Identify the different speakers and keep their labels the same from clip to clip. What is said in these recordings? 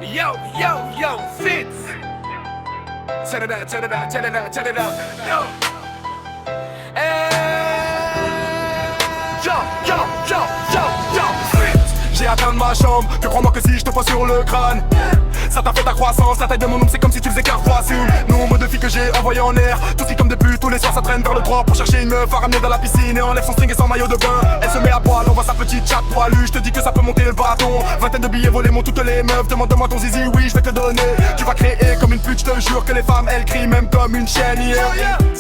Speaker 1: Yo, Fitz. Check it out, check it out, check it out, check it out. Yo. Yo, Fitz. J'ai atteint ma chambre, que crois-moi que si je te pose sur le crâne, ça t'a fait ta croissance, la taille de mon ombre c'est comme si tu faisais carquois. Nombre de filles que j'ai envoyées en l'air, tout qui comme des putes, tous les soirs ça traîne vers le droit pour chercher une meuf à ramener dans la piscine et enlève son string et son maillot de bain. Elle se met à poil, on voit sa petite chatte poilue, je te dis que ça peut monter le bâton. Vingtaine de billets volés, mon toutes les meufs, demande-moi ton zizi, oui je vais te donner. Tu vas créer comme une pute, je te jure que les femmes elles crient même comme une chienne.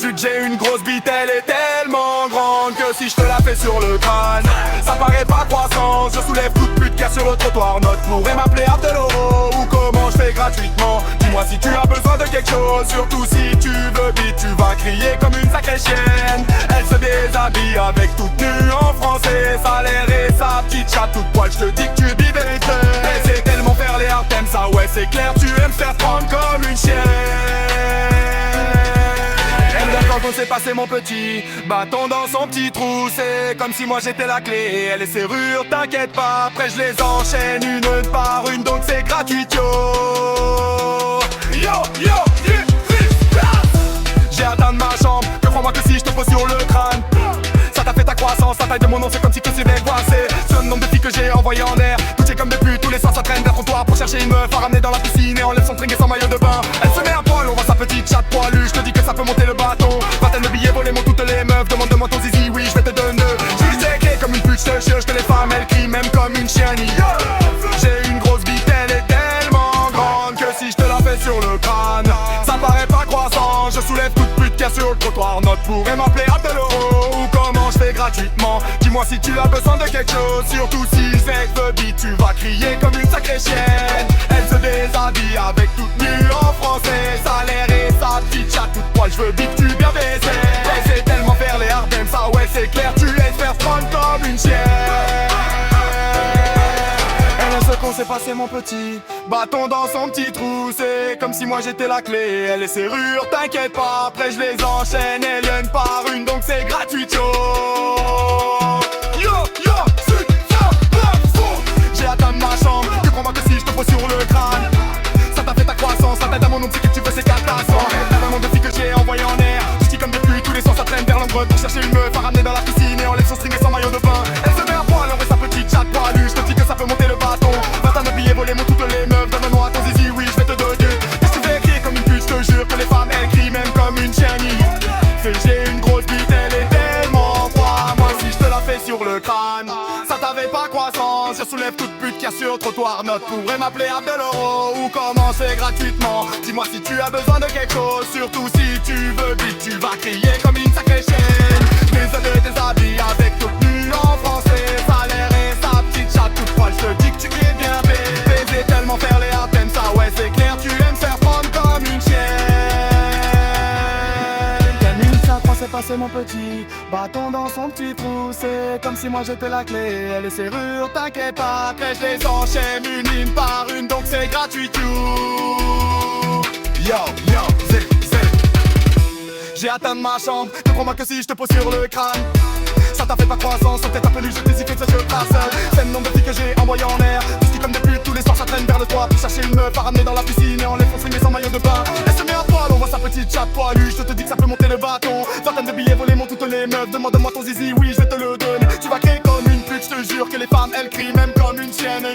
Speaker 1: Vu que j'ai une grosse bite, elle est tellement grande que si je te la fais sur le crâne, ça paraît pas croissance. Je soulève toute pute qui a sur le trottoir, note pourrait m'appeler Abdeloro ou comment je fais gratuitement. Dis-moi si tu as besoin de quelque chose, surtout si tu veux vite, tu vas crier comme une sacrée chienne. Elle se déshabille avec toute nue en français, sa l'air et sa petite chatte toute poil, je te dis que tu vis vérité. Elle sait tellement faire les hard, t'aimes ça, ouais c'est clair, tu aimes faire prendre comme une chienne. Quand on s'est passé mon petit bâton dans son petit trou, c'est comme si moi j'étais la clé, elle les serrures, t'inquiète pas, après je les enchaîne une par une, donc c'est gratuit J'ai atteint ma chambre, que crois-moi que si je te pose sur le crâne, ça t'a fait ta croissance, la taille de mon nom c'est comme si tu s'étais coincé. Ce nombre de filles que j'ai envoyé en l'air, toutes comme des putes, tous les soirs ça traîne vers ton toit pour chercher une meuf à ramener dans la piscine et enlève son string et son maillot de bain. Elle se met à poil, on voit sa petite chatte poilue, je te dis que ça peut monter le bâton. Vingtaine de billets volés, mon toutes les meufs, demande-moi ton zizi, oui je vais te donner. J'suis clé comme une pute, je te jure que les femmes elles crient même comme une chienne. J'ai une grosse bite, elle est tellement grande que si je te la fais sur le crâne, ça paraît pas croissant. Je soulève toute pute qui a sur le trottoir, note pourrait m'appeler Abdeloro ou comment je fais gratuitement. Dis-moi si tu as besoin de quelque chose, surtout si c'est que beat, tu vas crier comme une sacrée chienne. Elle se déshabille avec toute nue en français, sa l'air et sa petite chatte toute poil, je veux vite que tu bien baisser. Elle sait tellement faire les hard, ça ouais c'est clair, tu laisses faire prendre comme une chienne. Ce qu'on s'est passé mon petit bâton dans son petit trou, c'est comme si moi j'étais la clé, elle les serrures, t'inquiète pas, après je les enchaîne, elles viennent par une, donc c'est gratuit J'ai atteint ma chambre, tu crois-moi que si je te pose sur le crâne, ça t'a fait ta croissance, la tête à mon nom, c'est que tu veux c'est 400. La maman de filles que j'ai envoyé en l'air, je dis comme des pluies, tous les soirs ça traîne vers l'ombre pour chercher une meuf à ramener dans la piscine et enlève son string et son maillot de bain. Elle se met à poil, on voit sa petite chatte poilue, je te dis que ça peut monter le bâton. Vingtaine de billets volés, mon toutes les meufs, donne-moi ton zizi, oui je vais te donner. Qu'est-ce que tu fais crier comme une pute, je te jure que les femmes elles crient même comme une chienne. J'ai une grosse bite, elle est tellement froide, moi si je te la fais sur le crâne, ça t'avait pas croissance. Je soulève toute pute qui a sur le trottoir, note pourrait m'appeler Abdeloro ou commencer gratuitement. Dis-moi si tu as besoin de quelque chose, surtout si tu veux vite, tu vas crier comme une sacrée chienne. Mais ça te déshabille avec toute nue en français, sa l'air et sa petite chatte toute poil, je te dis que tu es bien baiser tellement faire les hard, t'aimes ça ouais c'est clair, tu aimes faire prendre comme une chienne. C'est passé mon petit bâton dans son petit trou, c'est comme si moi j'étais la clé, elle les serrures, t'inquiète pas, après je les enchaîne une par une, donc c'est gratuit J'ai atteint ma chambre, te crois-moi que si je te pose sur le crâne, ça t'a fait pas croissance, on t'est appelé, je t'ai que ça je passe. C'est le nombre de filles que j'ai envoyé en l'air, tout ce comme des putes, tous les soirs ça traîne vers le toit pour chercher une meuf à ramener dans la piscine et enlève son string et son maillot de bain. Elle se met à poil, on voit sa petite chatte poilue, je te dis que ça peut monter le bâton. Vingtaine de billets volés, mon toutes les meufs, demande-moi ton zizi, oui je vais te le donner. Tu vas créer comme une pute, je te jure que les femmes elles crient même comme une chienne.